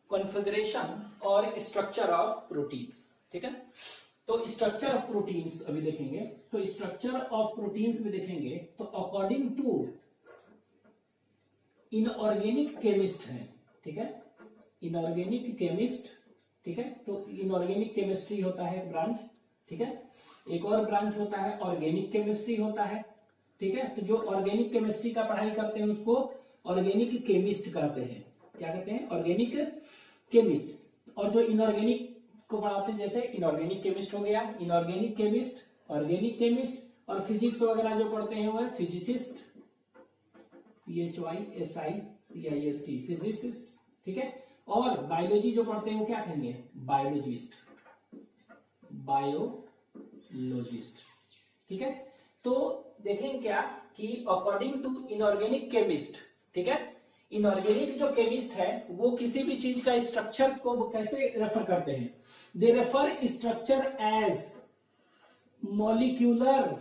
Configuration और structure of proteins. ठीक है, तो स्ट्रक्चर ऑफ प्रोटीन्स अभी देखेंगे। तो स्ट्रक्चर ऑफ प्रोटीन्स में देखेंगे तो अकॉर्डिंग टू इनऑर्गेनिक केमिस्ट है। ठीक है, इनऑर्गेनिक केमिस्ट। ठीक है, तो इनऑर्गेनिक केमिस्ट्री होता है ब्रांच। ठीक है, एक और ब्रांच होता है ऑर्गेनिक केमिस्ट्री होता है। ठीक है, तो जो ऑर्गेनिक केमिस्ट्री का पढ़ाई करते हैं उसको ऑर्गेनिक केमिस्ट कहते हैं। क्या कहते हैं? Organic chemist. और जो इनऑर्गेनिक को पढ़ाते हैं जैसे इनऑर्गेनिक केमिस्ट हो गया, इनऑर्गेनिक केमिस्ट, ऑर्गेनिक केमिस्ट। और फिजिक्स वगैरह जो पढ़ते हैं वो है फिजिसिस्ट, PHYSICIST, फिजिसिस्ट। ठीक है, और बायोलॉजी जो पढ़ते हैं वो क्या कहेंगे? Biologist, biologist. ठीक है, तो देखें क्या कि अकॉर्डिंग टू इनऑर्गेनिक केमिस्ट, ठीक है, इनऑर्गेनिक जो केमिस्ट है वो किसी भी चीज का स्ट्रक्चर को कैसे रेफर करते हैं? They refer structure as molecular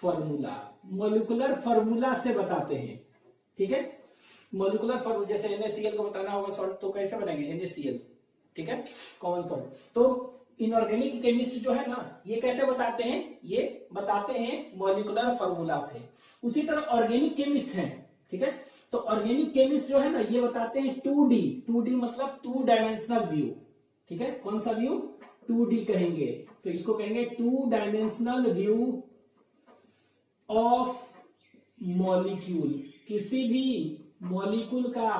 formula. Molecular formula से बताते हैं। ठीक है, मॉलिक्यूलर फॉर्मूला जैसे NaCl को बताना होगा सॉल्ट तो कैसे बनाएंगे? NaCl। ठीक है, कॉमन सॉल्ट। तो इनऑर्गेनिक केमिस्ट जो है ना ये कैसे बताते हैं? ये बताते हैं मॉलिक्यूलर फॉर्मूला से। उसी तरह ऑर्गेनिक केमिस्ट है। ठीक है, तो ऑर्गेनिक केमिस्ट जो है ना ये बताते हैं 2D। 2D मतलब 2 डायमेंशनल व्यू। ठीक है, कौन सा व्यू? 2D कहेंगे। तो इसको कहेंगे 2 डायमेंशनल व्यू ऑफ मॉलिक्यूल। किसी भी मॉलिक्यूल का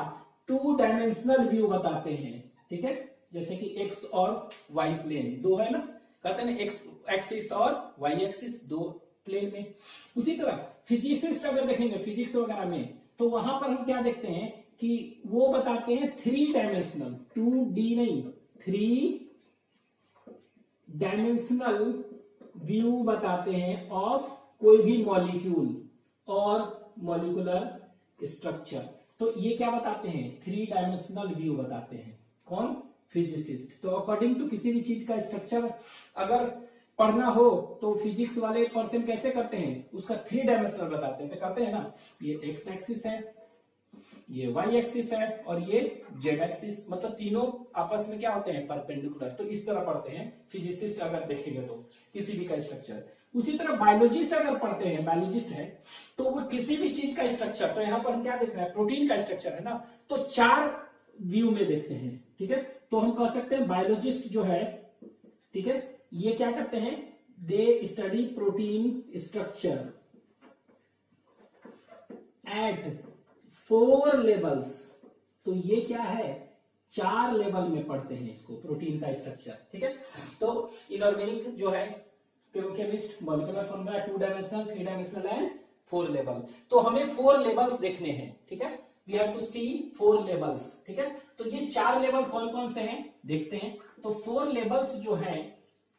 2 डायमेंशनल व्यू बताते हैं। ठीक है, जैसे कि एक्स और वाई प्लेन दो है ना, कहते हैं एक्स एक्सिस और वाई एक्सिस, दो प्लेन में। उसी तरह फिजिसिस्ट अगर देखेंगे फिजिक्स वगैरह में तो वहां पर हम क्या देखते हैं कि वो बताते हैं 3 डायमेंशनल, 2D नहीं 3 डायमेंशनल व्यू बताते हैं ऑफ कोई भी मॉलिक्यूल और मॉलिक्यूलर स्ट्रक्चर। तो ये क्या बताते हैं? 3 डायमेंशनल व्यू बताते हैं। कौन? फिजिसिस्ट। तो अकॉर्डिंग टू किसी भी चीज का स्ट्रक्चर अगर पढ़ना हो तो फिजिक्स वाले पर्सन कैसे करते हैं? उसका 3 डायमेंशनल बताते हैं। तो कहते हैं ना ये एक्स एक्सिस है, ये वाई एक्सिस है और ये जेड एक्सिस, मतलब तीनों आपस में क्या होते हैं? परपेंडिकुलर। तो इस तरह पढ़ते हैं फिजिसिस्ट अगर देखेंगे तो किसी भी का स्ट्रक्चर। उसी तरह बायोलॉजिस्ट अगर पढ़ते हैं, बायोलॉजिस्ट है तो वो किसी भी चीज का स्ट्रक्चर, तो यहां पर हम क्या देख रहे हैं? प्रोटीन का स्ट्रक्चर है ना, तो 4 व्यू में देखते हैं। ठीक है, तो हम कह सकते हैं बायोलॉजिस्ट जो है, ठीक है, ये क्या करते हैं? They study protein structure eight 4 levels. तो ये क्या है? 4 लेवल में पढ़ते हैं इसको, प्रोटीन का स्ट्रक्चर। ठीक है, तो इनऑर्गेनिक जो है chemist, molecular formula 2 dimensional, 3 dimensional and 4 level. तो हमें 4 लेवल्स देखने हैं। ठीक है, we have to see 4 levels. ठीक है, तो ये 4 लेवल कौन कौन से हैं देखते हैं। तो 4 लेवल्स जो हैं,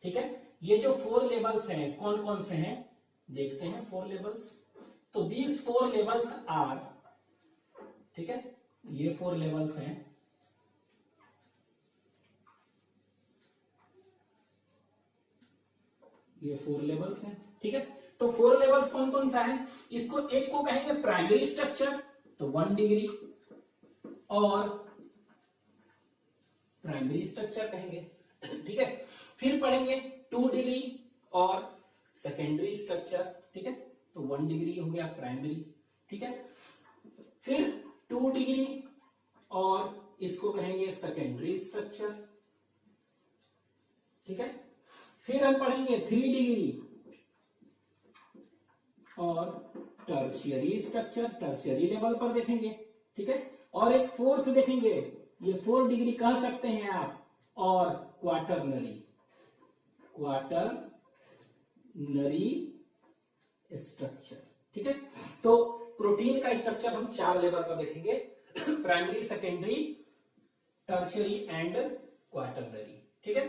ठीक है, ये जो 4 लेवल्स हैं कौन कौन से हैं देखते हैं। 4 लेवल्स, तो दीज 4 लेवल्स आर, ठीक है, ये 4 लेवल्स हैं। ये 4 लेवल्स हैं। ठीक है, तो 4 लेवल्स कौन कौन सा है? इसको एक को कहेंगे प्राइमरी स्ट्रक्चर, तो 1 डिग्री, और प्राइमरी स्ट्रक्चर कहेंगे। ठीक है, फिर पढ़ेंगे 2 डिग्री और सेकेंडरी स्ट्रक्चर। ठीक है, तो 1 डिग्री हो गया प्राइमरी। ठीक है, फिर 2 डिग्री और इसको कहेंगे सेकेंडरी स्ट्रक्चर। ठीक है, फिर हम पढ़ेंगे 3 डिग्री और टर्शियरी स्ट्रक्चर, टर्शियरी लेवल पर देखेंगे। ठीक है, और एक 4th देखेंगे, ये 4 डिग्री कह सकते हैं आप, और क्वाटरनरी, क्वाटरनरी स्ट्रक्चर। ठीक है, तो प्रोटीन का स्ट्रक्चर हम 4 लेवल पर देखेंगे, primary, secondary, tertiary and quaternary. ठीक है,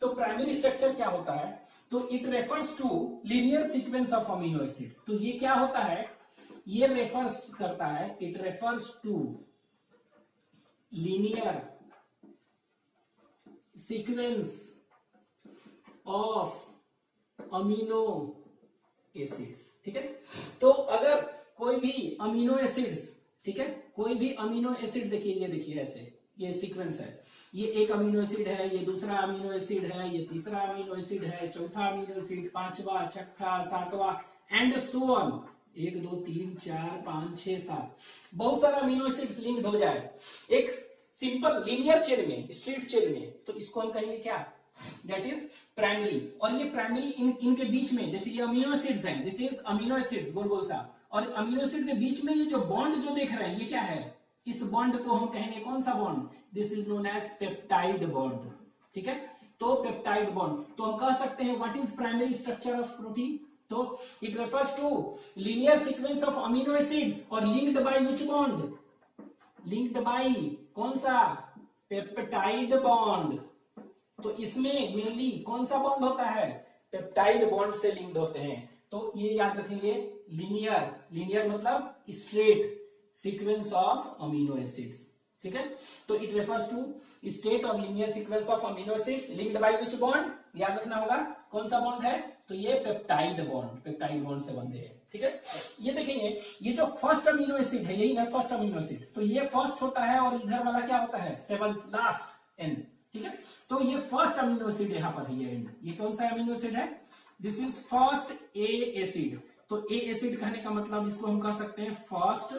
तो प्राइमरी स्ट्रक्चर क्या होता है? तो it refers to linear sequence of amino acids. तो ये क्या होता है? ये रेफर्स करता है, it refers to linear sequence of amino acids. ठीक है, तो अगर कोई भी अमीनो एसिड्स, ठीक है, कोई भी अमीनो एसिड देखिए, ये देखिए ऐसे, ये सीक्वेंस है, ये एक अमीनो एसिड है, ये दूसरा अमीनो एसिड है, ये तीसरा अमीनो एसिड है, चौथा अमीनो एसिड, पांचवा, छठा, सातवां एंड सो ऑन, 1 2 3 4 5 6 7 बहुत सारा अमीनो एसिड्स लिंक्ड हो जाए एक सिंपल लीनियर चेन में, स्ट्रेट चेन में, तो इसको हम कहेंगे क्या, दैट इज प्राइमरी। और ये प्राइमरी इनके बीच में, जैसे ये अमीनो एसिड्स हैं, दिस इज अमीनो एसिड्स, बोल सा, और अमीनो एसिड के बीच में ये जो बॉन्ड जो देख रहे हैं ये क्या है, इस बॉन्ड को हम कहेंगे कौन सा bond, this is known as peptide bond, ठीक है। तो पेप्टाइड बॉन्ड, तो हम कह सकते हैं what is primary structure of protein, तो it refers to linear sequence of amino acids और linked by which bond, linked by कौन सा, पेप्टाइड बॉन्ड। तो इसमें मेनली कौन सा बॉन्ड होता है, पेप्टाइड बॉन्ड से लिंक्ड होते हैं। तो ये याद रखेंगे, लीनियर, लीनियर मतलब straight sequence of amino acids, ठीक है। तो it refers to state of linear sequence of amino acids linked by which bond, याद रखना होगा कौन सा बॉन्ड है, तो ये पेप्टाइड बॉन्ड, पेप्टाइड बॉन्ड से बंधे हैं, ठीक है। ये देखेंगे, ये जो फर्स्ट अमीनो एसिड है, यही ना फर्स्ट अमीनो एसिड, तो ये फर्स्ट होता है और इधर वाला क्या होता है, सेवंथ, लास्ट, एंड, ठीक है। तो ये फर्स्ट अमीनो एसिड यहाँ पर है, ये एंड, ये कौन सा अमीनो एसिड है, this is first A acid. तो ए एसिड कहने का मतलब इसको हम कह सकते हैं फर्स्ट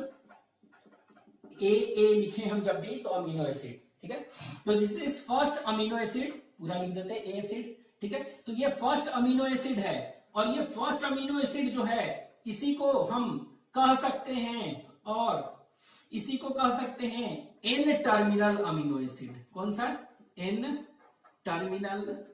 ए लिखे हम जब भी तो अमीनो एसिड, ठीक है। तो this is first amino acid, पूरा लिख देते हैं ए एसिड, ठीक है। तो ये फर्स्ट अमीनो एसिड है, और ये फर्स्ट अमीनो एसिड जो है इसी को हम कह सकते हैं, और इसी को कह सकते हैं एन टर्मिनल अमीनो एसिड, कौन सा, एन टर्मिनल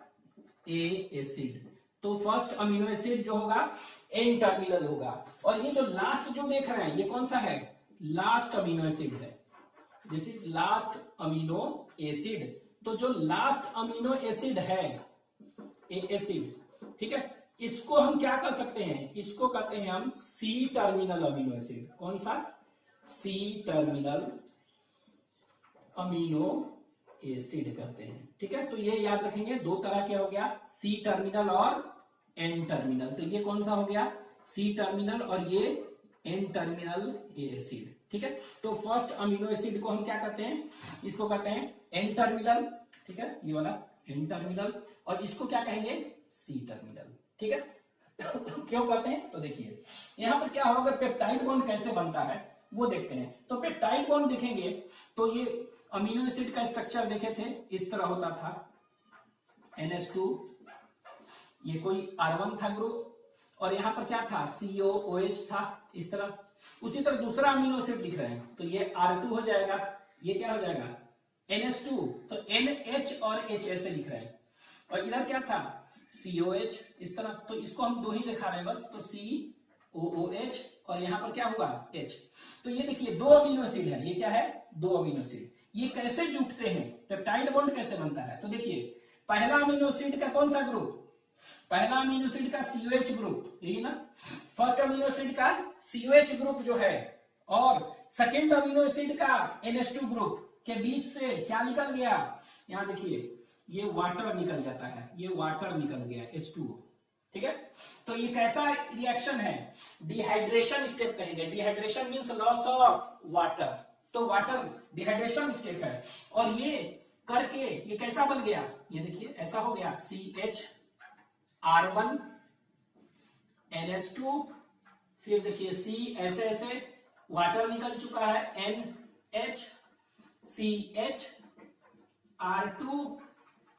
ए एसिड। तो फर्स्ट अमीनो एसिड जो होगा एन टर्मिनल होगा, और ये जो लास्ट जो देख रहे हैं ये कौन सा है, लास्ट अमीनो एसिड है, this is last amino acid. तो जो लास्ट अमीनो एसिड है ए एसिड, ठीक है, इसको हम क्या कर सकते हैं, इसको कहते हैं हम सी टर्मिनल अमीनो एसिड, कौन सा, सी टर्मिनल अमीनो एसिड कहते हैं, ठीक है। तो ये याद रखेंगे, दो तरह के हो गया, सी टर्मिनल और एन टर्मिनल। तो ये कौन सा हो गया, सी टर्मिनल, और ये एन टर्मिनल एसिड, ठीक है। तो फर्स्ट अमीनो एसिड को हम क्या कहते हैं, इसको कहते हैं एन टर्मिनल, ठीक है, ये वाला एन टर्मिनल, और इसको क्या कहेंगे, सी टर्मिनल, ठीक है। क्यों कहते हैं, तो देखिए यहां पर क्या होगा, पेप्टाइड बॉन्ड कैसे बनता है वो देखते हैं। तो पेप्टाइड बॉन्ड देखेंगे तो ये अमीनो एसिड का स्ट्रक्चर देखे थे, इस तरह होता था, NH2, ये कोई R1 था ग्रुप, और यहां पर क्या था, COOH था, इस तरह। उसी तरह दूसरा अमीनो एसिड दिख रहे हैं, तो ये R2 हो जाएगा, ये क्या हो जाएगा, NH2, तो NH और H ऐसे लिख रहे हैं, और इधर क्या था, COH, इस तरह। तो इसको हम दो ही दिखा रहे हैं बस, तो COOH, और यहां पर क्या हुआ, H। तो ये देखिए दो अमीनो एसिड है, ये क्या है, दो अमीनो एसिड, ये कैसे जुटते हैं, पेप्टाइड बॉन्ड कैसे बनता है। तो देखिए पहला अमीनो एसिड का कौन सा ग्रुप, पहला अमीनो एसिड का COH ग्रुप, यही ना, फर्स्ट अमीनो एसिड का COH ग्रुप जो है, और सेकेंड अमीनो एसिड का NH2 ग्रुप के बीच से क्या निकल गया, यहां देखिए ये वाटर निकल जाता है, ये वाटर निकल गया H2O, ठीक है। तो ये कैसा रिएक्शन है, डिहाइड्रेशन स्टेप कहेंगे, dehydration means loss of water, तो वाटर डिहाइड्रेशन स्टेप है, और ये करके ये कैसा बन गया, ये देखिए ऐसा हो गया, CHR1 NH2, फिर देखिए C, ऐसे ऐसे वाटर निकल चुका है, NH CH R2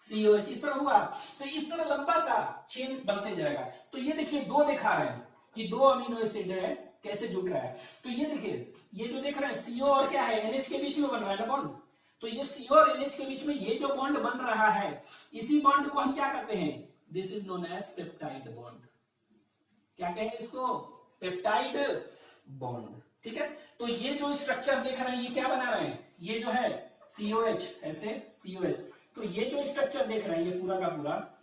COH, इस तरह हुआ। तो इस तरह लंबा सा चेन बनते जाएगा। तो ये देखिए दो दिखा रहे हैं कि दो अमीनो एसिड है, कैसे जुड़ रहा है। तो ये देखिए, ये जो देख रहे हैं CO और क्या है, NH के बीच में बन रहा है ना बॉन्ड, तो ये CO और NH के बीच में ये जो बॉन्ड बन रहा है, इसी बॉन्ड को हम क्या कहते हैं, this is known as peptide bond. क्या कहेंगे इसको, पेप्टाइड बॉन्ड, ठीक है। तो ये जो स्ट्रक्चर देख रहे हैं, ये क्या बना रहे हैं, ये जो है COH, ऐसे COH, तो ये जो स्ट्रक्चर देख रहे हैं ये पूरा का पूरा,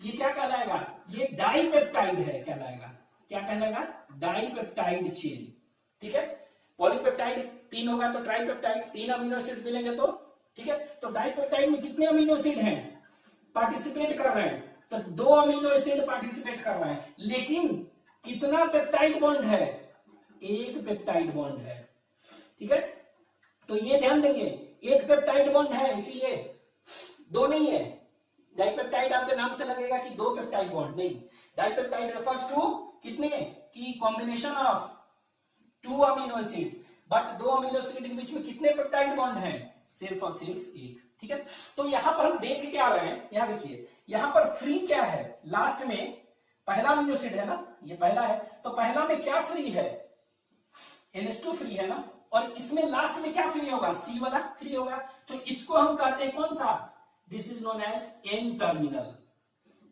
ये क्या कहलाएगा, ये डाइपेप्टाइड है, कहलाएगा, क्या कहलाएगा, डाइपेप्टाइड चेन, ठीक है। पॉलीपेप्टाइड 3 होगा तो ट्राइपेप्टाइड, 3 अमीनो एसिड मिलेंगे तो, ठीक है। तो डाइपेप्टाइड में कितने अमीनो एसिड हैं, पार्टिसिपेट कर रहे हैं, तो 2 अमीनो एसिड पार्टिसिपेट कर रहे हैं, लेकिन कितना पेप्टाइड बॉन्ड है, एक पेप्टाइड बॉन्ड है, ठीक है। तो ये ध्यान देंगे एक पेप्टाइड बॉन्ड है, इसीलिए दो नहीं है। डाइपेप्टाइड आपके नाम से लगेगा कि दो पेप्टाइड बॉन्ड, नहीं। डाइपेप्टाइड रेफर्स टू कितने की combination of to amino acids, but दो अमीनो एसिड के बीच में कितने पेप्टाइड बॉन्ड हैं? सिर्फ और सिर्फ एक। ठीक है, तो यहां पर हम देख क्या रहे हैं, यहां देखिए, यहां पर फ्री क्या है, लास्ट में पहला अमीनो एसिड है ना, ये पहला है, तो पहला में क्या फ्री है? NH2 फ्री है ना, और इसमें लास्ट में क्या फ्री होगा? C वाला फ्री होगा। तो इसको हम कहते हैं कौन सा? This is known as N terminal,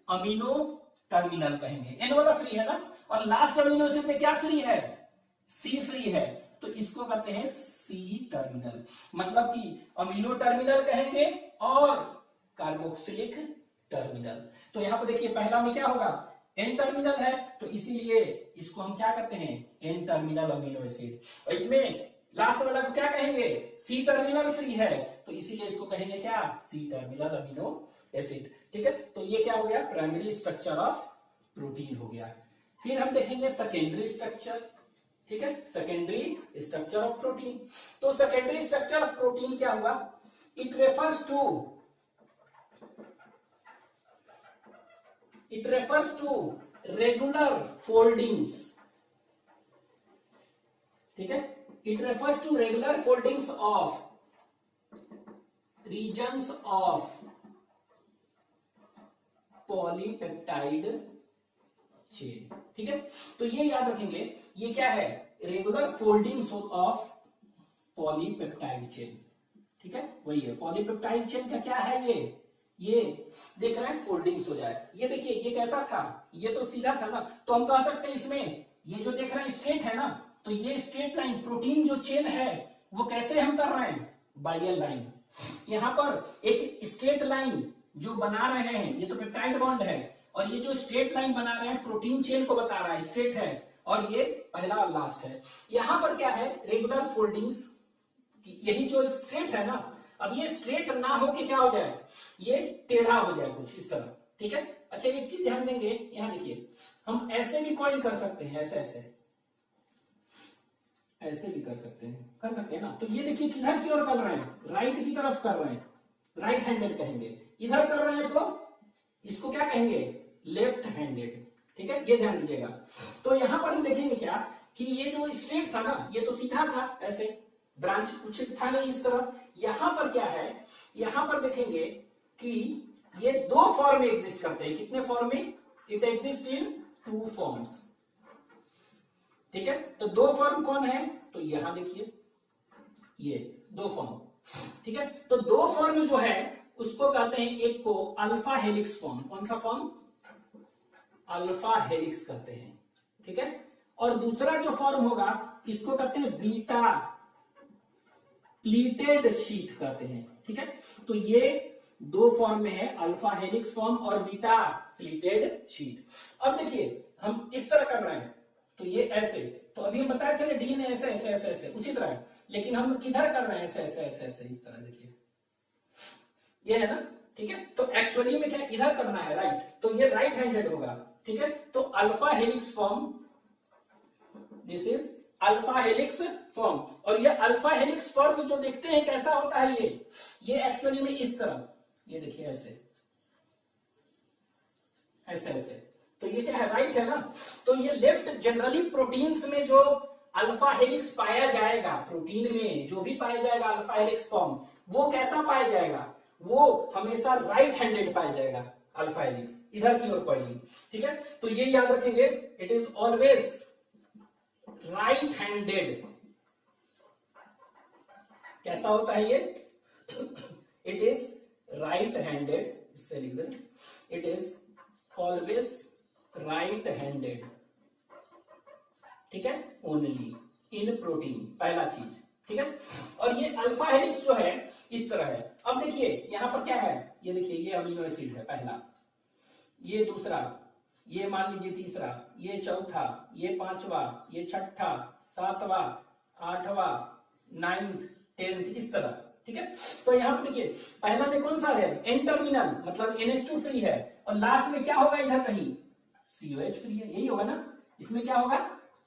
amino terminal कहेंगे। N वाला फ्री है ना, और लास्ट अमीनो एसिड में क्या फ्री है? C फ्री है, तो इसको कहते हैं C टर्मिनल। मतलब कि अमीनो टर्मिनल कहेंगे और कार्बोक्सिलिक टर्मिनल। तो यहां पर देखिए पहला में क्या होगा? N टर्मिनल है, तो इसीलिए इसको हम क्या कहते हैं? N terminal amino acid. और इसमें लास्ट वाला को क्या कहेंगे? C टर्मिनल फ्री है, तो इसीलिए इसको कहेंगे क्या? C terminal amino acid. ठीक है, तो ये क्या हो गया? प्राइमरी स्ट्रक्चर ऑफ प्रोटीन हो गया। फिर हम देखेंगे सेकेंडरी स्ट्रक्चर। ठीक है, सेकेंडरी स्ट्रक्चर ऑफ प्रोटीन। तो सेकेंडरी स्ट्रक्चर ऑफ प्रोटीन क्या हुआ? It refers to regular foldings। ठीक है, it refers to regular foldings of regions of polypeptide chain। ठीक है, तो ये याद रखेंगे, ये क्या है? Regular foldings of polypeptide chain. ठीक है, वही है पॉलीपेप्टाइड चेन का क्या है? ये देख रहे हैं, फोल्डिंग्स हो जाए। ये देखिए, ये कैसा था? ये तो सीधा था ना, तो हम कह सकते हैं इसमें ये जो देख रहे हैं स्ट्रेट है ना, तो ये स्ट्रेट लाइन प्रोटीन जो चेन है वो कैसे हम कर रहे हैं? By line. यहां पर एक स्ट्रेट लाइन जो बना रहे हैं, ये तो पेप्टाइड बॉन्ड है, और ये जो स्ट्रेट लाइन बना रहे हैं प्रोटीन चेन को बता रहा है, स्ट्रेट है, और ये पहला और लास्ट है। यहां पर क्या है? Regular foldings. यही जो स्ट्रेट है ना, अब ये स्ट्रेट ना हो के क्या हो जाए? ये टेढ़ा हो जाए कुछ इस तरह। ठीक है, अच्छा एक चीज ध्यान देंगे, यहां देखिए, हम ऐसे भी कॉइल कर सकते हैं, ऐसे भी कर सकते हैं ना। तो ये देखिए किधर की ओर कर रहे हैं? राइट की तरफ कर रहे हैं, राइट हैंडेड कहेंगे। इधर कर रहे हैं तो इसको क्या कहेंगे? Left handed. ठीक है, ये ध्यान दीजिएगा। तो यहां पर हम देखेंगे क्या कि ये जो स्ट्रेट था ना, ये तो सीधा था, ऐसे ब्रांच कुछ था नहीं इस तरह। यहां पर क्या है? यहां पर देखेंगे कि ये दो फॉर्म में एग्जिस्ट करते हैं। कितने फॉर्म में? It exist in two forms. ठीक है, तो दो फॉर्म कौन है? तो यहां देखिए, ये दो फॉर्म। ठीक है, तो दो फॉर्म जो है उसको कहते हैं, एक को अल्फा हेलिक्स फॉर्म। कौन सा फॉर्म? अल्फा हेलिक्स कहते हैं। ठीक है, और दूसरा जो फॉर्म होगा इसको कहते हैं बीटा प्लीटेड शीथ कहते हैं। ठीक है, तो ये दो फॉर्म में है, अल्फा हेलिक्स फॉर्म और बीटा प्लीटेड शीथ। अब देखिए हम इस तरह कर रहे हैं, तो ये ऐसे, तो अभी हम बताए थे ना डीएनए ऐसे ऐसे ऐसे ऐसे उसी तरह है, लेकिन हम किधर कर रहे हैं? ऐसे ऐसे ऐसे ऐसे इस तरह। देखिए ये है ना। ठीक है, तो एक्चुअली में क्या इधर करना है? राइट, तो ये राइट हैंडेड होगा। ठीक है, तो alpha helix form, this is alpha helix form. और ये अल्फा हेलिक्स फॉर्म जो देखते हैं कैसा होता है? ये एक्चुअली में इस तरह, ये देखिए ऐसे ऐसे ऐसे, तो ये क्या है? राइट है ना। तो ये लेफ्ट, जनरली प्रोटीन्स में जो अल्फा हेलिक्स पाया जाएगा, प्रोटीन में जो भी पाया जाएगा अल्फा हेलिक्स फॉर्म, वो कैसा पाया जाएगा? वो हमेशा राइट हैंडेड पाया जाएगा, अल्फा हेलिक्स इधर की ओर पॉइंटिंग। ठीक है, तो ये याद रखेंगे, it is always right handed. कैसा होता है ये? इट इज राइट हैंडेड, इससे लिख दें, it is always right handed. ठीक है, ओनली इन प्रोटीन, पहला चीज। ठीक है, और ये अल्फा हेलिक्स जो है इस तरह है। अब देखिए यहां पर क्या है? ये देखिए, ये अमीनो एसिड है पहला, ये दूसरा, ये मान लीजिए तीसरा, ये चौथा, ये पांचवा, ये छठा, सातवां, आठवां, 9th, 10th, इस तरह। ठीक है, तो यहां पर देखिए पहला में कौन सा है? एन टर्मिनल, मतलब NH2 फ्री है, और लास्ट में क्या होगा? इधर कहीं COH फ्री है, यही होगा ना। इसमें क्या होगा?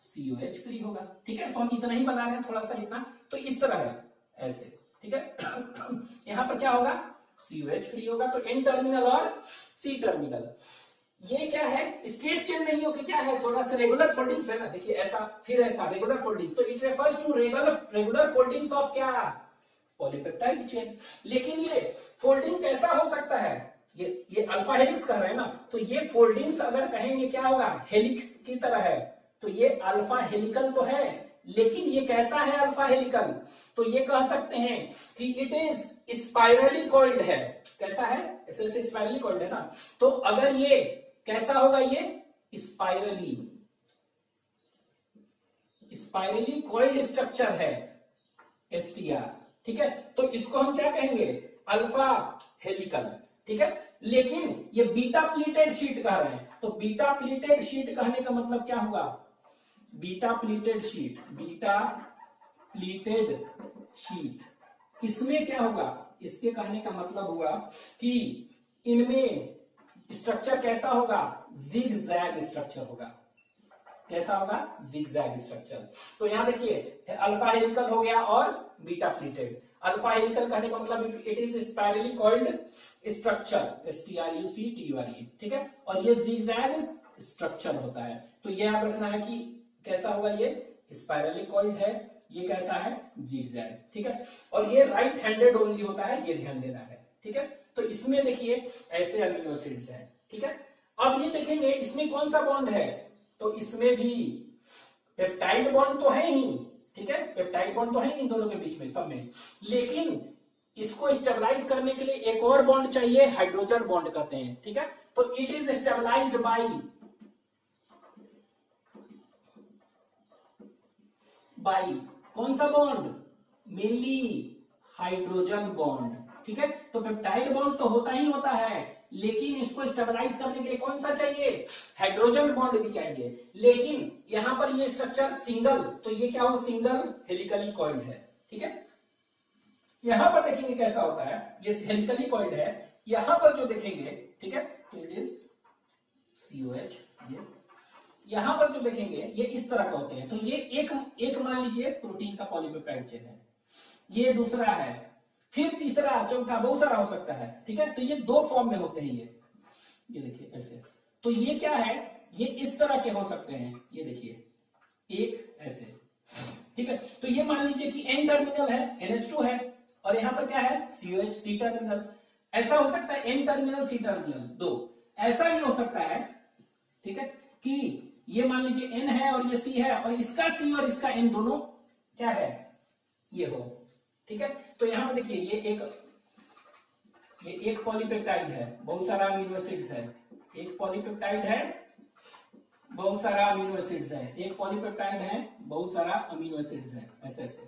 COH फ्री होगा। ठीक है, तो हम इतना ही बना रहे हैं, थोड़ा सा इतना, तो इस तरह है ऐसे। ठीक है। यहां पर क्या होगा, COH फ्री होगा, तो N टर्मिनल और C टर्मिनल। ये क्या है, स्ट्रेट चेन नहीं होगी, क्या है, थोड़ा सा रेगुलर फोल्डिंग्स है ना, देखिए ऐसा फिर ऐसा रेगुलर फोल्डिंग, तो it refers to regular foldings of क्या, पॉलीपेप्टाइड चेन। लेकिन ये फोल्डिंग कैसा हो सकता है, ये अल्फा हेलिक्स कर रहे हैं ना, तो ये फोल्डिंग्स अगर कहेंगे क्या होगा, हेलिक्स की तरह है, तो ये अल्फा हेलिकल तो है, लेकिन ये कैसा है अल्फा हेलिकल, तो ये कह सकते हैं कि इट इज स्पाइरली कॉइल्ड है। कैसा है, ऐसे स्पाइरली कॉइल्ड है ना, तो अगर ये कैसा होगा, ये स्पाइरली कॉइल्ड स्ट्रक्चर है STR, ठीक है, तो इसको हम क्या कहेंगे, अल्फा हेलिकल, ठीक है। लेकिन ये बीटा प्लीटेड शीट कह रहे हैं, तो बीटा प्लीटेड शीट कहने का मतलब क्या हुआ, बीटा प्लीटेड शीट, इसमें क्या होगा, इसके कहने का मतलब हुआ कि इनमें स्ट्रक्चर कैसा होगा, जिग जैग स्ट्रक्चर होगा। कैसा होगा, जिग जैग स्ट्रक्चर। तो यहां देखिए अल्फा हेलिकल हो गया और बीटा प्लीटेड। अल्फा हेलिकल कहने का मतलब it is spirally coiled structure, STRUCTURE, ठीक है, और ये जिग जैग स्ट्रक्चर होता है। तो ये याद रखना है कि कैसा होगा, ये स्पाइरली कॉइल्ड है, ये कैसा है, जिगजैग, ठीक है, और ये राइट हैंडेड ओनली होता है, ये ध्यान देना है, ठीक है। तो इसमें देखिए ऐसे अमीनो एसिड्स हैं, ठीक है। अब ये देखेंगे इसमें कौन सा बॉन्ड है, तो इसमें भी पेप्टाइड बॉन्ड तो है ही, ठीक है, पेप्टाइड बॉन्ड तो है ही इन दोनों के बीच में, सब में, लेकिन इसको स्टेबलाइज करने के लिए एक और बॉन्ड चाहिए, हाइड्रोजन बॉन्ड कहते हैं, ठीक है। तो इट इज स्टेबलाइज्ड बाई कौन सा बॉन्ड, मेनली हाइड्रोजन बॉन्ड, ठीक है। तो पेप्टाइड बॉन्ड तो होता ही होता है, लेकिन इसको स्टेबलाइज करने के लिए कौन सा चाहिए, हाइड्रोजन बॉन्ड भी चाहिए। लेकिन यहां पर ये स्ट्रक्चर सिंगल, तो ये क्या हो, सिंगल हेलिकली कॉइल्ड है, ठीक है। यहां पर देखेंगे कैसा होता है, ये हेलिकली कॉइल्ड है, यहां पर जो देखेंगे, ठीक है, इट इज COH, ये यहां पर जो देखेंगे ये इस तरह का होते हैं। तो ये एक मान लीजिए प्रोटीन का पॉलीपेप्टाइड चेन है, ये दूसरा है, फिर तीसरा, चौथा, बहुत सारा हो सकता है, ठीक है। तो ये दो फॉर्म में होते हैं, ये देखिए ऐसे। तो ये क्या है, ये इस तरह के हो सकते हैं, ये देखिए एक ऐसे, ठीक है। तो ये मान लीजिए कि N टर्मिनल है, NH2 है, और यहां पर क्या है, COH, C टर्मिनल। ऐसा हो सकता है N टर्मिनल C टर्मिनल दो, ऐसा भी हो सकता है, ठीक है, कि ये मान लीजिए N है और ये C है, और इसका C और इसका N दोनों क्या है, ये हो, ठीक है। तो यहां पर देखिए ये एक पॉलीपेप्टाइड है, बहुत सारा अमीनो एसिड्स है, एक पॉलीपेप्टाइड है, बहुत सारा अमीनो एसिड्स है, एक पॉलीपेप्टाइड है, बहुत सारा अमीनो एसिड्स है, ऐसे ऐसे,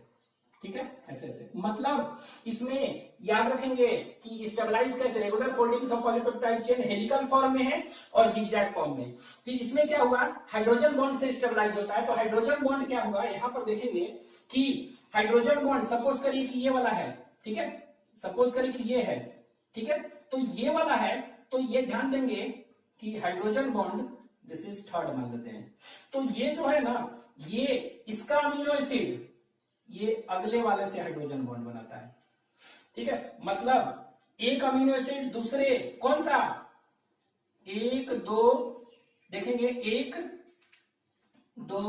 ठीक है, ऐसे ऐसे। मतलब इसमें याद रखेंगे कि स्टेबलाइज कैसे, regular foldings of polypeptide chain helical form में है और जिगजैग फॉर्म में। तो इसमें क्या हुआ, हाइड्रोजन बॉन्ड से स्टेबलाइज होता है। तो हाइड्रोजन बॉन्ड क्या होगा, यहां पर देखेंगे कि हाइड्रोजन बॉन्ड सपोज करिए कि ये वाला है, ठीक है, सपोज करिए कि ये है, ठीक है, तो ये वाला है, तो ये ध्यान देंगे कि hydrogen bond this is third मान लेते हैं। तो ये जो है ना, ये इसका अमीनो एसिड ये अगले वाले से हाइड्रोजन बॉन्ड बनाता है, ठीक है। मतलब एक अमीनो एसिड दूसरे, कौन सा, एक दो देखेंगे, एक दो,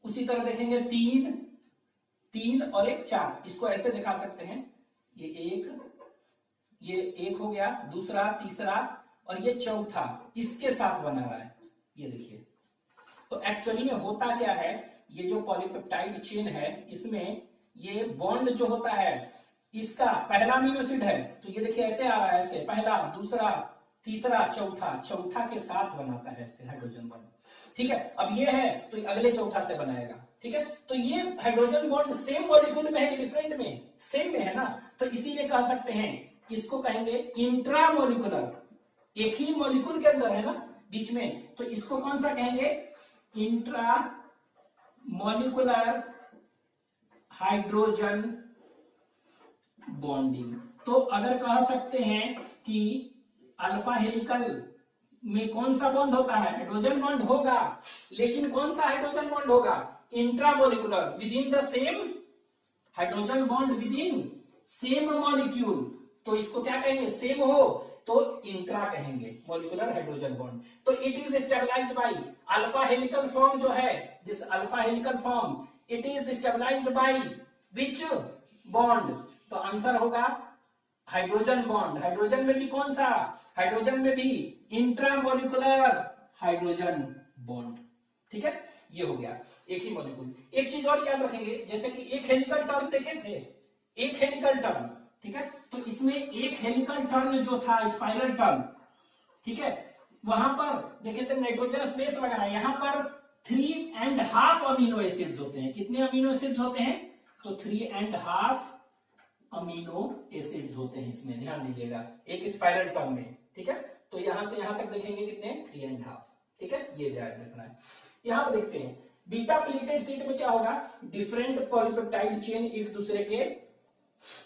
उसी तरह देखेंगे तीन, तीन और एक चार, इसको ऐसे दिखा सकते हैं, ये एक हो गया, दूसरा, तीसरा और ये चौथा इसके साथ बना रहा है, ये देखिए। तो एक्चुअली में होता क्या है, ये जो पॉलीपेप्टाइड चेन है, इसमें ये बॉन्ड जो होता है, इसका पहला अमीनो एसिड है, तो ये देखिए ऐसे आ रहा है, ऐसे पहला, दूसरा, तीसरा, चौथा, चौथा के साथ बनाता है ऐसे हाइड्रोजन बॉन्ड, ठीक है। अब ये है तो ये अगले चौथा से बनाएगा, ठीक है। तो ये हाइड्रोजन बॉन्ड सेम मॉलिक्यूल में है कि डिफरेंट में, सेम में है ना, तो इसीलिए कह सकते हैं, इसको कहेंगे इंट्रामोलिकुलर, एक ही मॉलिक्यूल के अंदर है ना बीच में, तो इसको कौन सा कहेंगे, इंट्रा मॉलिकुलर हाइड्रोजन बॉन्डिंग। तो अगर कह सकते हैं कि अल्फा हेलिकल में कौन सा बॉन्ड होता है, हाइड्रोजन बॉन्ड होगा, लेकिन कौन सा हाइड्रोजन बॉन्ड होगा, intramolecular, within the same hydrogen bond, within same molecule, तो इसको क्या कहेंगे, सेम हो तो इंट्रा कहेंगे, मॉलिक्यूलर हाइड्रोजन बॉन्ड। तो it is stabilised by alpha helical form जो है, this alpha helical form, it is stabilised by which bond? तो आंसर होगा हाइड्रोजन बॉन्ड। हाइड्रोजन में भी कौन सा? हाइड्रोजन में भी इंट्रामोलिकुलर हाइड्रोजन बॉन्ड। ठीक है, ये हो गया एक ही मॉलिक्यूल। एक चीज और याद रखेंगे, जैसे कि एक हेलिकल टर्न देखे थे, एक हेलिकल टर्न, ठीक है, तो इसमें एक हेलिकल टर्न जो था स्पाइरल टर्न, ठीक है, वहां पर देखे थे नाइट्रोजनस बेस वगैरह, यहां पर 3.5 अमीनो एसिड्स होते हैं। कितने अमीनो एसिड्स होते हैं? तो 3.5 अमीनो एसिड्स होते हैं इसमें, ध्यान दीजिएगा एक स्पाइरल टर्न में। ठीक है, तो यहां से यहां तक देखेंगे कितने, 3.5। ठीक है, ये ध्यान रखना है। यहां पर देखते हैं बीटा प्लेटेड शीट में क्या होगा, डिफरेंट पॉलीपेप्टाइड चेन एक दूसरे के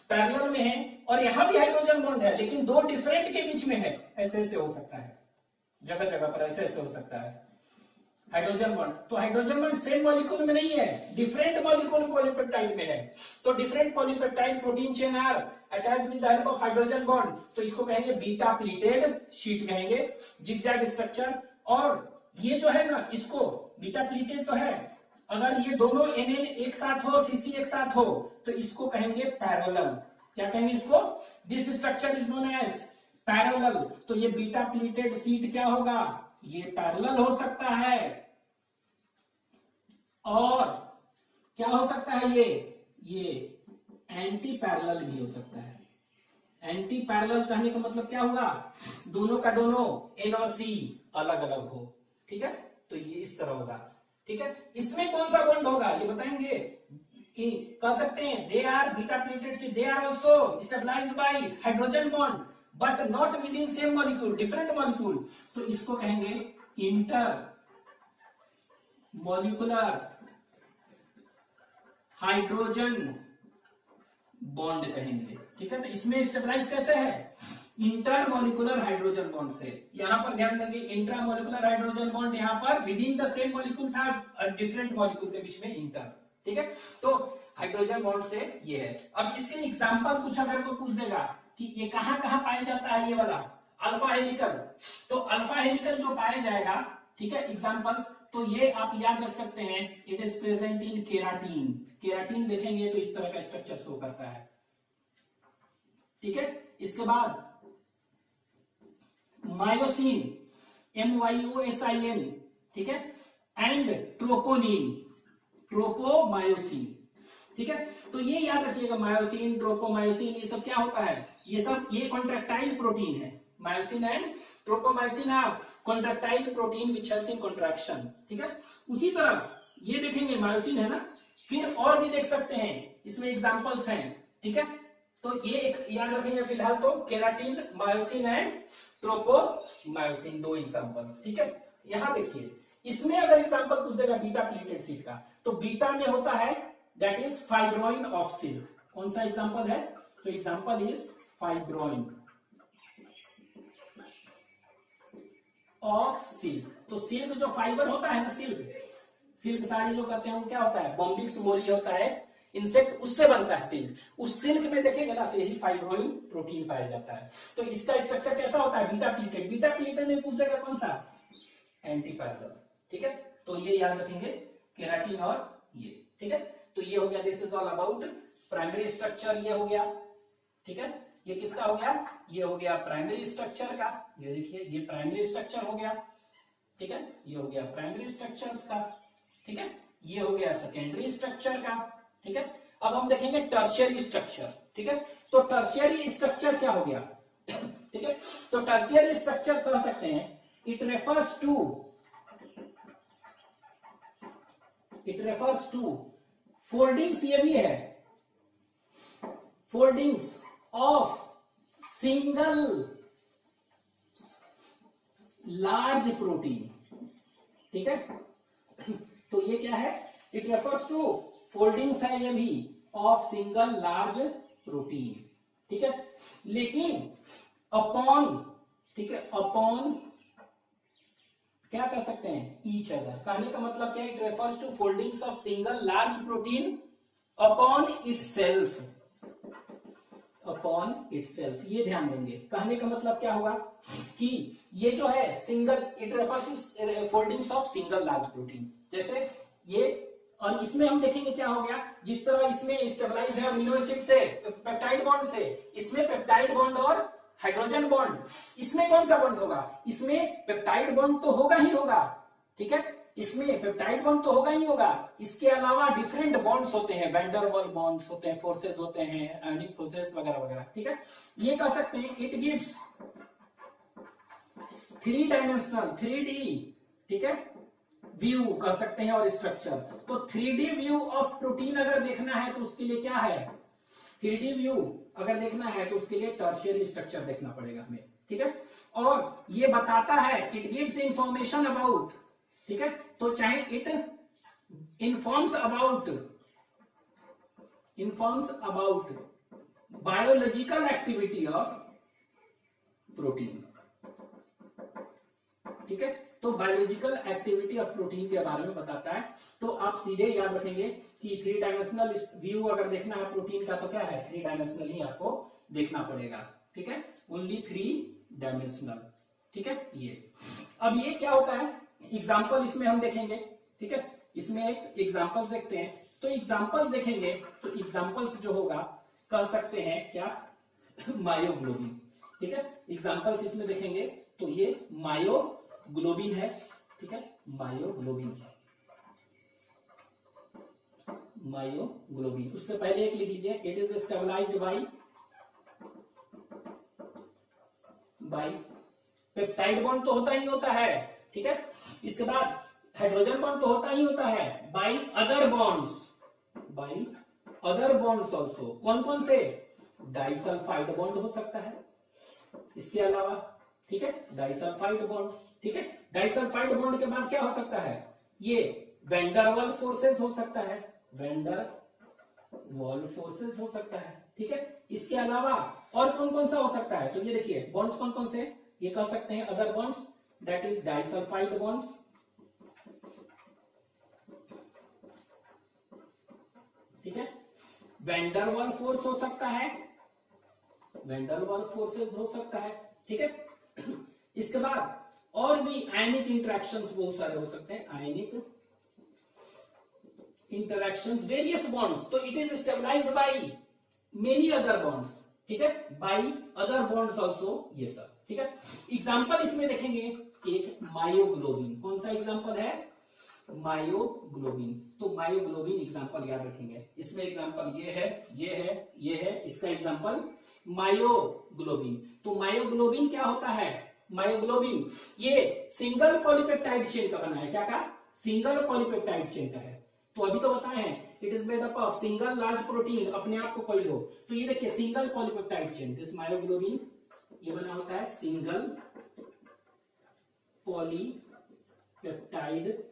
पैरेलल में है, और यहां भी हाइड्रोजन बॉन्ड है लेकिन दो डिफरेंट के बीच में है। ऐसे ऐसे हो सकता है, जगह जगह पर ऐसे ऐसे हो सकता है हाइड्रोजन बॉन्ड। तो हाइड्रोजन बॉन्ड सेम मॉलिक्यूल में नहीं है, डिफरेंट मॉलिक्यूल पॉलीपेप्टाइड में है। तो different polypeptide protein chain are attached with the help of hydrogen bond, तो इसको कहेंगे बीटा प्लीटेड शीट कहेंगे, जिगजैग स्ट्रक्चर। और ये जो है ना, इसको बीटा प्लीटेड तो है, अगर ये दोनों एनएन एक साथ हो, सीसी एक साथ हो, तो इसको कहेंगे पैरेलल। क्या कहेंगे इसको? This structure is known as parallel. तो ये बीटा प्लीटेड शीट क्या होगा, ये पैरेलल हो सकता है, और क्या हो सकता है, ये एंटी पैरेलल भी हो सकता है। एंटी पैरेलल कहने का मतलब क्या होगा, दोनों का दोनों एन और सी अलग अलग हो। ठीक है, तो ये इस तरह होगा। ठीक है, इसमें कौन सा बॉन्ड होगा ये बताएंगे कि कह सकते हैं they are beta pleated sheet, they are also stabilised by hydrogen bond but not within same molecule, different molecule, तो इसको कहेंगे इंटर मॉलिक्यूलर हाइड्रोजन बॉन्ड कहेंगे। ठीक है, तो इसमें स्टेबलाइज कैसे है, इंटर मॉलिक्यूलर हाइड्रोजन बॉन्ड से। यहां पर ध्यान देंगे इंट्रा मॉलिक्यूलर हाइड्रोजन बॉन्ड, यहां पर with in the same molecule था, डिफरेंट मॉलिक्यूल के बीच में इंटर। ठीक है, तो हाइड्रोजन बॉन्ड से ये है। अब इसके एग्जांपल कुछ अगर कोई पूछ देगा कि ये कहां कहां पाया जाता है, ये वाला अल्फा हेलिकल, तो अल्फा हेलिकल जो पाया जाएगा, ठीक है, एग्जांपल्स, तो ये आप याद रख सकते हैं, it is present in keratin. Keratin देखेंगे तो इस तरह का स्ट्रक्चर शो करता है। ठीक है, इसके बाद मायोसिन, MYOSIN, ठीक है, एंड ट्रोपोनिन, ट्रोपोमायोसिन। ठीक है, तो ये याद रखिएगा, मायोसिन, ट्रोपोमायोसिन, ये सब क्या होता है, ये सब ये कॉन्ट्रैक्टाइल प्रोटीन है। Myosin and tropomyosin are contractile protein which helps in contraction. ठीक है, उसी तरह ये देखेंगे मायोसिन है ना, फिर और भी देख सकते हैं, इसमें एग्जांपल्स हैं। ठीक है, तो ये एक याद रखेंगे फिलहाल, तो केराटिन, मायोसिन एंड ट्रोपोमायोसिन, दो एग्जांपल्स। ठीक है, यहां देखिए, इसमें अगर एग्जांपल पूछ देगा बीटा प्लेटेड शीट का, तो बीटा में होता है that is fibroin of silk. कौन सा एग्जांपल है, तो example is fibroin of silk. तो सिल्क जो फाइबर होता है ना, सिल्क साड़ी जो कहते हैं वो क्या होता है, बॉम्बिक्स मोली होता है इंसेक्ट, उससे बनता है सिल्क। उस सिल्क में देखेंगे ना, तो यही फाइब्रोइन प्रोटीन पाया जाता है। तो इसका स्ट्रक्चर कैसा होता है, बीटा प्लेटेड। बीटा प्लेटेड में पूछ देगा कौन सा, एंटी पैरेलल। ठीक है, तो ये याद रखेंगे, केराटिन और ये। ठीक है, तो ये हो गया, this is all about primary structure, ये हो गया। ठीक है, ये किसका हो गया, ये हो गया प्राइमरी स्ट्रक्चर का। ये देखिए, ये प्राइमरी स्ट्रक्चर हो गया। ठीक है, ये हो गया प्राइमरी स्ट्रक्चर्स का। ठीक है, ये हो गया सेकेंडरी स्ट्रक्चर का। ठीक है, अब हम देखेंगे टर्शियरी स्ट्रक्चर। ठीक है, तो टर्शियरी स्ट्रक्चर क्या हो गया, ठीक है, तो टर्शियरी स्ट्रक्चर कह सकते हैं, इट रेफर्स टू फोल्डिंग्स, ये भी है, foldings of single large protein. ठीक है, तो ये क्या है, इट रेफर्स टू फोल्डिंग्स है ये भी ऑफ सिंगल लार्ज प्रोटीन। ठीक है, लेकिन अपॉन, ठीक है, अपॉन क्या कह सकते हैं, ईच अदर। कहने का मतलब क्या है, it refers to foldings of single large protein upon itself. Upon itself. ये ध्यान देंगे। कहने का मतलब क्या होगा कि ये जो है single, it refers to foldings of single large protein. जैसे ये, और इसमें हम देखेंगे क्या हो गया, जिस तरह इसमें स्टेबलाइज है अमीनो एसिड से, पेप्टाइड बॉन्ड से, इसमें पेप्टाइड बॉन्ड और हाइड्रोजन बॉन्ड, इसमें कौन सा बॉन्ड होगा, इसमें पेप्टाइड बॉन्ड तो होगा ही होगा, ठीक है, इसमें पेप्टाइड बॉन्ड तो होगा ही होगा। इसके अलावा डिफरेंट बॉन्ड्स होते हैं, वैंडरवाल बॉन्ड्स होते हैं, फोर्सेस होते हैं, आयोनिक फोर्सेस वगैरह वगैरह, ठीक है। ये कह सकते हैं इट गिव्स 3 डायमेंशनल 3D, ठीक है, व्यू कर सकते हैं और स्ट्रक्चर। तो 3D व्यू ऑफ प्रोटीन अगर देखना है तो उसके लिए क्या है, 3D व्यू अगर देखना है तो उसके लिए टर्शियरी स्ट्रक्चर देखना पड़ेगा हमें, ठीक है। और ये बताता है, इट गिव्स इंफॉर्मेशन अबाउट, ठीक है, तो चाहे it informs about biological activity of protein, ठीक है। तो बायोलॉजिकल एक्टिविटी ऑफ प्रोटीन के बारे में बताता है। तो आप सीधे याद रखेंगे कि 3 डायमेंशनल व्यू अगर देखना है प्रोटीन का तो क्या है, 3 डायमेंशनल ही आपको देखना पड़ेगा, ठीक है, ओनली 3 डायमेंशनल, ठीक है। ये अब ये क्या होता है, एग्जाम्पल इसमें हम देखेंगे, ठीक है, इसमें एक एग्जाम्पल्स देखते हैं। तो एग्जाम्पल्स देखेंगे तो एग्जाम्पल्स जो होगा कह सकते हैं क्या, मायोग्लोबिन, ठीक है। एग्जाम्पल्स इसमें देखेंगे तो ये मायोग्लोबिन है, ठीक है, मायोग्लोबिन। उससे पहले एक लिख लीजिए, it is stabilised by peptide bond तो होता ही होता है, ठीक है। इसके बाद हाइड्रोजन बॉन्ड तो होता ही होता है, बाय अदर बॉन्ड्स ऑल्सो। कौन कौन से, डाइसल्फाइड बॉन्ड हो सकता है इसके अलावा, ठीक है, डाइसल्फाइड बॉन्ड, ठीक है। डाइसल्फाइड बॉन्ड के बाद क्या हो सकता है, ये वैंडरवाल फोर्सेस हो सकता है, हो सकता है, ठीक है। इसके अलावा और कौन कौन सा हो सकता है, तो ये देखिए बॉन्ड्स कौन कौन से, ये कह सकते हैं other bonds, that is disulphide bonds, ठीक है। वैंडरवाल फोर्स हो सकता है, फोर्सेस हो सकता है, ठीक है। इसके बाद और भी आयनिक इंटरेक्शंस बहुत सारे हो सकते हैं, आयनिक इंटरेक्शंस, वेरियस बॉन्ड्स। तो it is stabilised by many other bonds, ठीक है, बाय अदर बॉन्ड्स आल्सो, ये सब, ठीक है। एग्जांपल इसमें देखेंगे, एक मायोग्लोबिन, कौन सा एग्जांपल है, मायोग्लोबिन। तो मायोग्लोबिन एग्जांपल याद रखेंगे, इसमें एग्जांपल ये है, इसका एग्जांपल मायोग्लोबिन। तो मायोग्लोबिन क्या होता है, मायोग्लोबिन ये सिंगल पॉलीपेप्टाइड चेन का बना है, क्या का, सिंगल पॉलीपेप्टाइड चेन का है। तो अभी तो बताए हैं it is made up of single large protein, अपने आप को कोई लो, तो ये देखिए single polypeptide chain, this myoglobin ये बना होता है सिंगल पॉलीपेप्टाइड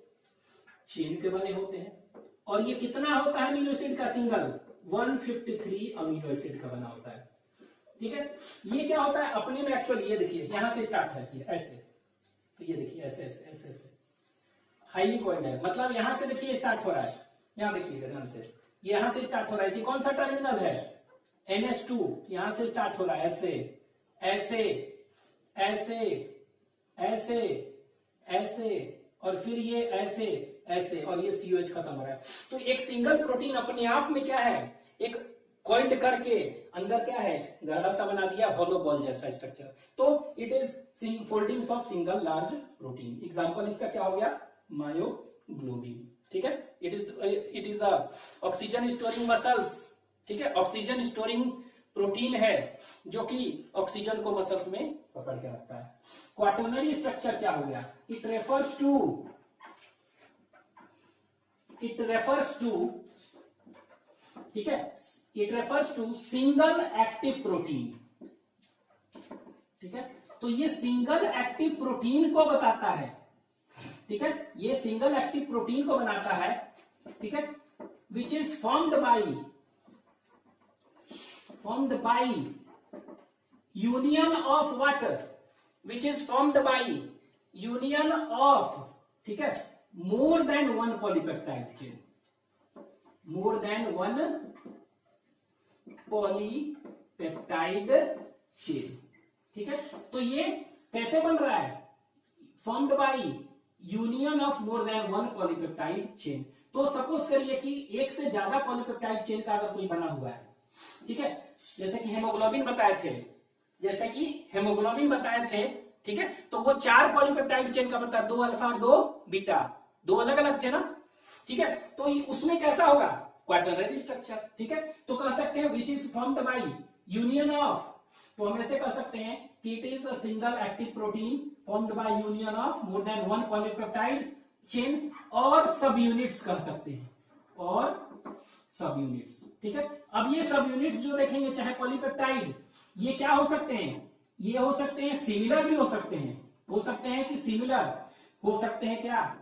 चेन के बने होते हैं। और ये कितना होता है अमीनो एसिड का, सिंगल 153 अमीनो एसिड का बना होता है, ठीक है। ये क्या होता है अपने में, एक्चुअली ये देखिए यहां से स्टार्ट है, ये ऐसे, तो ये देखिए ऐसे ऐसे ऐसे ऐसे हाईली कॉइल्ड है, मतलब यहां से देखिए स्टार्ट हो रहा है, यहां देखिएगा ध्यान से, यहां से स्टार्ट हो रहा है कि कौन सा टर्मिनल है, NH2, यहां से स्टार्ट हो रहा है ऐसे ऐसे ऐसे ऐसे ऐसे, और फिर ये ऐसे ऐसे, और ये COH खत्म हो रहा है। तो एक सिंगल प्रोटीन अपने आप में क्या है, एक कॉइल्ड करके अंदर क्या है, गाढ़ा सा बना दिया, हॉलो बॉल जैसा स्ट्रक्चर। तो it is foldings of single large protein. Example इसका क्या हो गया, मायोग्लोबिन, ठीक है। It is oxygen storing muscles, ठीक है, ऑक्सीजन स्टोरिंग प्रोटीन है जो कि ऑक्सीजन को मसल्स में पकड़ के रखता है। क्वाटरनरी स्ट्रक्चर क्या हो गया, इट रेफर्स टू, ठीक है, it refers to single active protein, ठीक है। तो ये सिंगल एक्टिव प्रोटीन को बताता है, ठीक है, ये सिंगल एक्टिव प्रोटीन को बनाता है, ठीक है, which is formed by union of water, which is formed by union of, ठीक है, more than one polypeptide chain, more than one polypeptide polypeptide chain. ठीक है, तो ये कैसे बन रहा है? Formed by union of more than one polypeptide chain. तो सपोज करिए कि एक से ज्यादा पॉलीपेप्टाइड चेन का अगर कोई बना हुआ है, ठीक है, जैसे कि हेमोग्लोबिन बताए थे, ठीक है, तो वो 4 पॉलीपेप्टाइड चेन का बनता है, 2 अल्फा और 2 बीटा, 2 अलग अलग थे ना, ठीक है, तो उसमें कैसा होगा? Quaternary structure. ठीक है, तो कह सकते हैं which is formed by union of, तो हम ऐसे कह सकते हैं कि it is a single active protein formed by union of more than one polypeptide chain और सब यूनिट्स कह सकते हैं, और सब यूनिट्स। ठीक है, अब ये सब यूनिट्स जो देखेंगे चाहे पॉलीपेप्टाइड, ये क्या हो सकते हैं? ये हो सकते हैं सिमिलर भी हो सकते हैं कि सिमिलर हो सकते हैं, क्या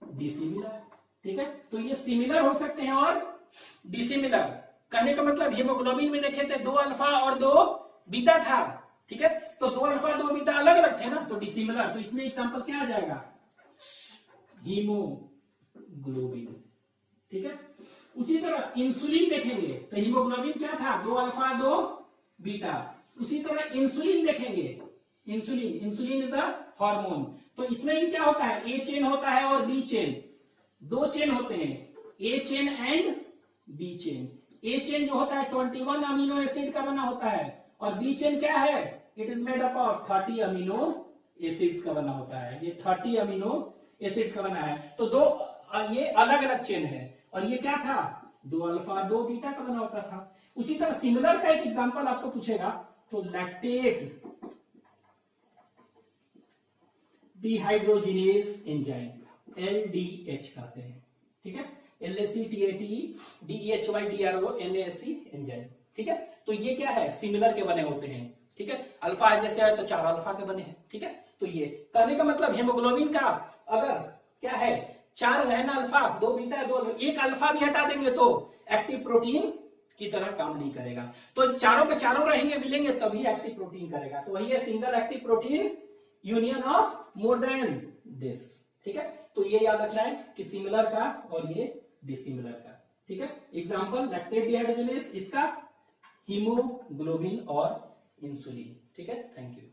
डिसिमिलर। ठीक है, तो ये सिमिलर हो सकते हैं और डिसिमिलर। कहने का मतलब हीमोग्लोबिन में देखे थे 2 अल्फा और 2 बीटा था। ठीक है, तो 2 अल्फा 2 बीटा अलग अलग थे ना, तो डिसिमिलर। तो इसमें एग्जांपल क्या आ जाएगा? हीमोग्लोबिन। ठीक है, उसी तरह इंसुलिन देखेंगे तो हीमोग्लोबिन क्या था? 2 अल्फा 2 बीटा। उसी तरह इंसुलिन देखेंगे, इंसुलिन इज अ हार्मोन, तो इसमें भी क्या होता है? ए चेन होता है और बी चेन, 2 चेन होते हैं, A chain and B chain. A chain जो होता है 21 अमीनो एसिड का बना होता है, और बी चेन क्या है? It is made up of 30 amino acids का बना होता है। ये 30 अमीनो एसिड्स का बना है, तो 2 ये अलग अलग चेन है, और ये क्या था? 2 अल्फा 2 बीटा का बना होता था। उसी तरह सिमिलर का एक एग्जांपल आपको पूछेगा, तो लैक्टेट डिहाइड्रोजिनेज एंजाइम, LDH कहते हैं। ठीक है, LACTATDEHYDRONASE एंजाइम। ठीक है, तो ये क्या है? सिमिलर के बने होते हैं। ठीक है, अल्फा जैसे है तो 4 अल्फा के बने हैं। ठीक है, तो ये कहने का मतलब हेमोग्लोबिन का अगर क्या है? 4 है ना अल्फा, 2 बीटा, 2 एक अल्फा भी हटा देंगे तो एक्टिव प्रोटीन की तरह काम नहीं करेगा। तो चारों के चारों रहेंगे, मिलेंगे तभी एक्टिव प्रोटीन करेगा। तो वही है single active protein union of more than this. ठीक है, तो ये याद रखना है कि सिमिलर का और ये डिसिमिलर का। ठीक है, एग्जांपल लैक्टेट डिहाइड्रोजिनेज, इसका हीमोग्लोबिन और इंसुलिन। ठीक है, थैंक यू।